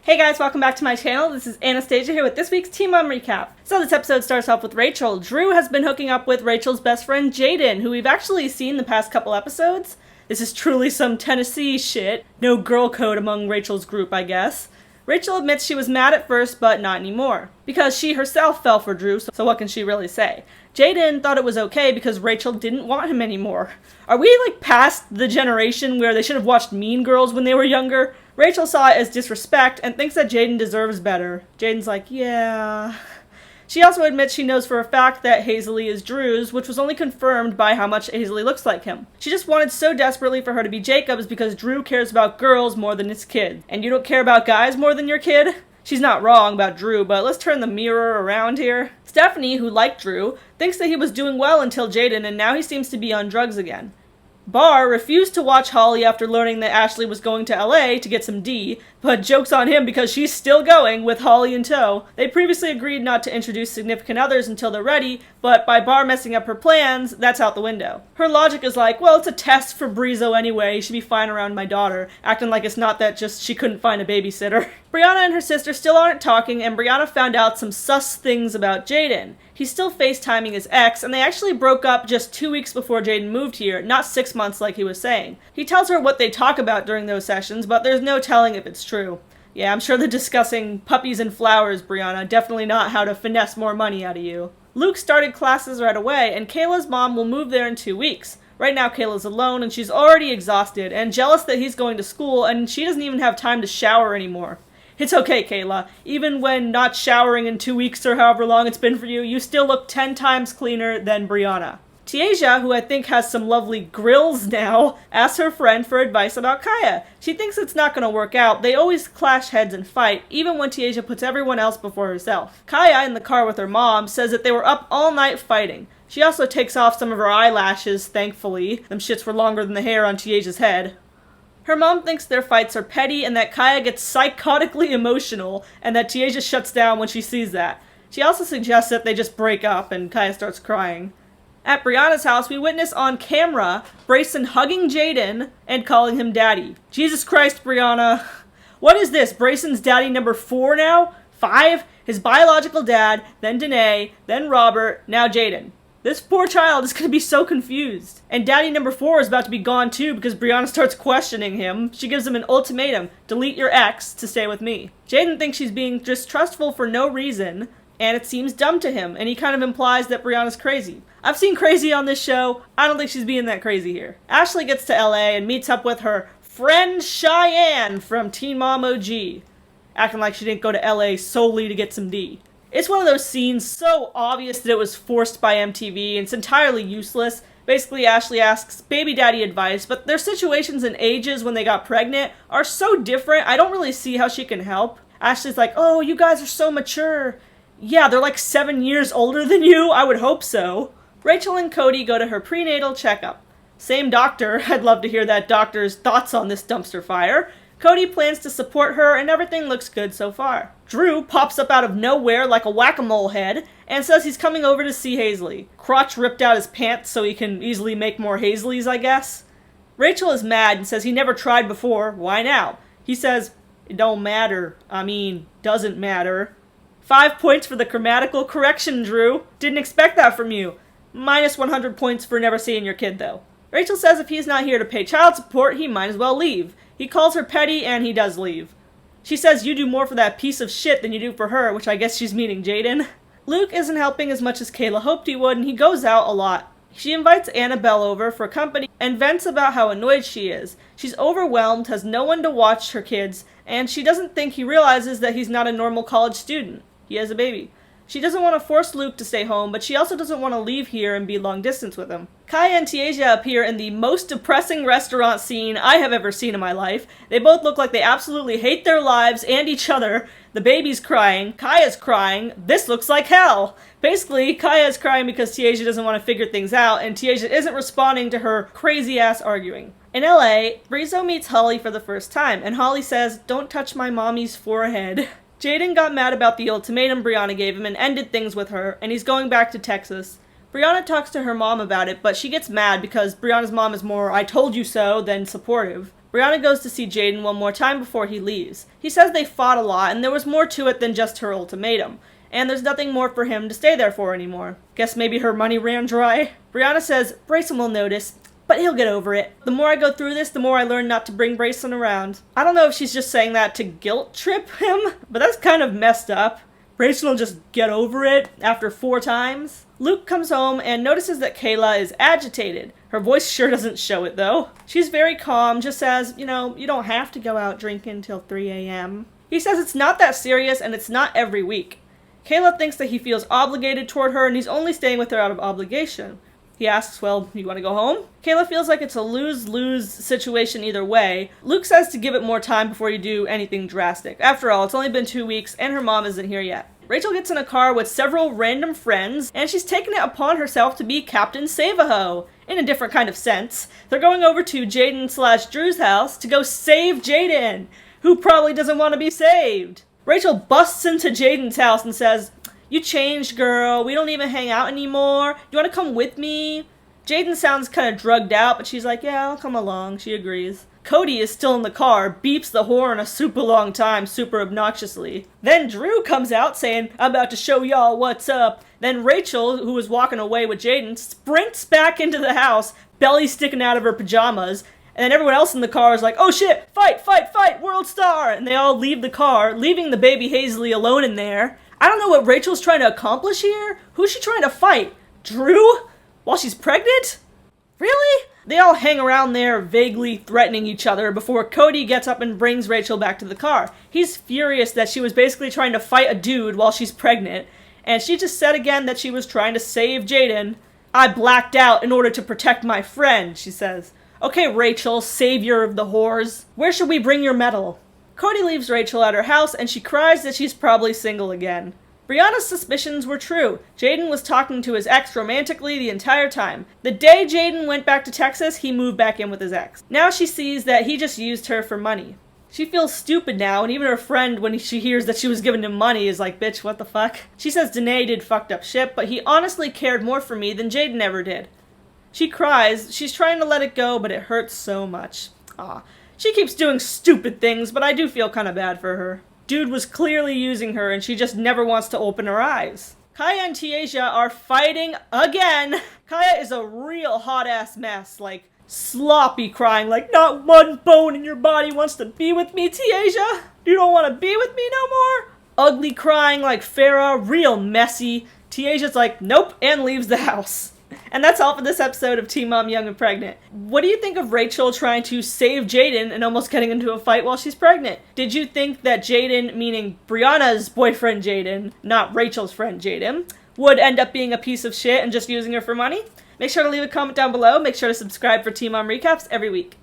Hey guys, welcome back to my channel. This is Anastasia here with this week's TMYP recap. So this episode starts off with Rachel. Drew has been hooking up with Rachel's best friend Jaden, who we've actually seen the past couple episodes. This is truly some Tennessee shit. No girl code among Rachel's group, I guess. Rachel admits she was mad at first, but not anymore. Because she herself fell for Drew, so what can she really say? Jaden thought it was okay because Rachel didn't want him anymore. Are we past the generation where they should have watched Mean Girls when they were younger? Rachel saw it as disrespect and thinks that Jaden deserves better. Jaden's like, yeah. She also admits she knows for a fact that Hazley is Drew's, which was only confirmed by how much Hazley looks like him. She just wanted so desperately for her to be Jacob's because Drew cares about girls more than his kid. And you don't care about guys more than your kid? She's not wrong about Drew, but let's turn the mirror around here. Stephanie, who liked Drew, thinks that he was doing well until Jaden, and now he seems to be on drugs again. Barr refused to watch Holly after learning that Ashley was going to LA to get some D, but joke's on him because she's still going with Holly in tow. They previously agreed not to introduce significant others until they're ready, but by Barr messing up her plans, that's out the window. Her logic is like, well, it's a test for Brizo anyway, he should be fine around my daughter, acting like it's not that just she couldn't find a babysitter. Briana and her sister still aren't talking, and Briana found out some sus things about Jaden. He's still FaceTiming his ex, and they actually broke up just 2 weeks before Jaden moved here, not 6 months like he was saying. He tells her what they talk about during those sessions, but there's no telling if it's true. Yeah, I'm sure they're discussing puppies and flowers, Briana, definitely not how to finesse more money out of you. Luke started classes right away, and Kayla's mom will move there in 2 weeks. Right now Kayla's alone, and she's already exhausted, and jealous that he's going to school, and she doesn't even have time to shower anymore. It's okay, Kayla. Even when not showering in 2 weeks or however long it's been for you, you still look 10 times cleaner than Briana. Tasia, who I think has some lovely grills now, asks her friend for advice about Kaya. She thinks it's not going to work out. They always clash heads and fight, even when Tasia puts everyone else before herself. Kaya, in the car with her mom, says that they were up all night fighting. She also takes off some of her eyelashes, thankfully. Them shits were longer than the hair on Tasia's head. Her mom thinks their fights are petty and that Kaya gets psychotically emotional and that Tasia shuts down when she sees that. She also suggests that they just break up and Kaya starts crying. At Briana's house, we witness on camera Brayson hugging Jaden and calling him daddy. Jesus Christ, Briana. What is this? Brayson's daddy number 4 now? 5? His biological dad, then Danae, then Robert, now Jaden. This poor child is going to be so confused. And daddy number 4 is about to be gone too because Briana starts questioning him. She gives him an ultimatum, delete your ex to stay with me. Jaden thinks she's being distrustful for no reason, and it seems dumb to him, and he kind of implies that Briana's crazy. I've seen crazy on this show. I don't think she's being that crazy here. Ashley gets to LA and meets up with her friend Cheyenne from Teen Mom OG, acting like she didn't go to LA solely to get some D. It's one of those scenes so obvious that it was forced by MTV and it's entirely useless. Basically, Ashley asks baby daddy advice, but their situations and ages when they got pregnant are so different, I don't really see how she can help. Ashley's like, oh, you guys are so mature. Yeah, they're like 7 years older than you? I would hope so. Rachel and Cody go to her prenatal checkup. Same doctor. I'd love to hear that doctor's thoughts on this dumpster fire. Cody plans to support her and everything looks good so far. Drew pops up out of nowhere like a whack-a-mole head and says he's coming over to see Hazley. Crotch ripped out his pants so he can easily make more Hazleys, I guess. Rachel is mad and says he never tried before, why now? He says, it don't matter. Doesn't matter. 5 points for the grammatical correction, Drew. Didn't expect that from you. Minus 100 points for never seeing your kid, though. Rachel says if he's not here to pay child support, he might as well leave. He calls her petty, and he does leave. She says you do more for that piece of shit than you do for her, which I guess she's meaning Jaden. Luke isn't helping as much as Kayla hoped he would, and he goes out a lot. She invites Annabelle over for company and vents about how annoyed she is. She's overwhelmed, has no one to watch her kids, and she doesn't think he realizes that he's not a normal college student. He has a baby. She doesn't want to force Luke to stay home, but she also doesn't want to leave here and be long distance with him. Kaya and Tasia appear in the most depressing restaurant scene I have ever seen in my life. They both look like they absolutely hate their lives and each other. The baby's crying, Kaya's crying, this looks like hell! Basically, Kaya's crying because Tasia doesn't want to figure things out, and Tasia isn't responding to her crazy-ass arguing. In LA, Brizo meets Holly for the first time, and Holly says, don't touch my mommy's forehead. Jaden got mad about the ultimatum Briana gave him and ended things with her, and he's going back to Texas. Briana talks to her mom about it, but she gets mad because Briana's mom is more I told you so than supportive. Briana goes to see Jaden one more time before he leaves. He says they fought a lot and there was more to it than just her ultimatum, and there's nothing more for him to stay there for anymore. Guess maybe her money ran dry? Briana says Brayson will notice, but he'll get over it. The more I go through this, the more I learn not to bring Brayson around. I don't know if she's just saying that to guilt trip him, but that's kind of messed up. Brayson will just get over it after 4 times. Luke comes home and notices that Kayla is agitated. Her voice sure doesn't show it though. She's very calm, just says, you don't have to go out drinking till 3 a.m. He says it's not that serious and it's not every week. Kayla thinks that he feels obligated toward her and he's only staying with her out of obligation. He asks, well, you want to go home? Kayla feels like it's a lose-lose situation either way. Luke says to give it more time before you do anything drastic. After all, it's only been 2 weeks and her mom isn't here yet. Rachel gets in a car with several random friends and she's taken it upon herself to be Captain Save-A-Ho. In a different kind of sense. They're going over to Jaden/Drew's house to go save Jaden, who probably doesn't want to be saved. Rachel busts into Jaden's house and says, you changed, girl. We don't even hang out anymore. You want to come with me? Jaden sounds kind of drugged out, but she's like, yeah, I'll come along. She agrees. Cody is still in the car, beeps the horn a super long time, super obnoxiously. Then Drew comes out saying, I'm about to show y'all what's up. Then Rachel, who was walking away with Jaden, sprints back into the house, belly sticking out of her pajamas. And then everyone else in the car is like, oh shit, fight, fight, fight, world star! And they all leave the car, leaving the baby Hazley alone in there. I don't know what Rachel's trying to accomplish here. Who's she trying to fight? Drew? While she's pregnant? Really? They all hang around there, vaguely threatening each other, before Cody gets up and brings Rachel back to the car. He's furious that she was basically trying to fight a dude while she's pregnant, and she just said again that she was trying to save Jaden. I blacked out in order to protect my friend, she says. Okay, Rachel, savior of the whores. Where should we bring your medal? Cody leaves Rachel at her house, and she cries that she's probably single again. Brianna's suspicions were true. Jaden was talking to his ex romantically the entire time. The day Jaden went back to Texas, he moved back in with his ex. Now she sees that he just used her for money. She feels stupid now, and even her friend, when she hears that she was giving him money, is like, bitch, what the fuck? She says Danae did fucked up shit, but he honestly cared more for me than Jaden ever did. She cries. She's trying to let it go, but it hurts so much. Aw. She keeps doing stupid things, but I do feel kind of bad for her. Dude was clearly using her, and she just never wants to open her eyes. Kaya and Tasia are fighting again. Kaya is a real hot-ass mess, like sloppy crying, like not one bone in your body wants to be with me, Tasia. You don't want to be with me no more? Ugly crying like Farrah, real messy. Tasia's like, nope, and leaves the house. And that's all for this episode of Teen Mom Young and Pregnant. What do you think of Rachel trying to save Jaden and almost getting into a fight while she's pregnant? Did you think that Jaden, meaning Brianna's boyfriend Jaden, not Rachel's friend Jaden, would end up being a piece of shit and just using her for money? Make sure to leave a comment down below. Make sure to subscribe for Teen Mom Recaps every week.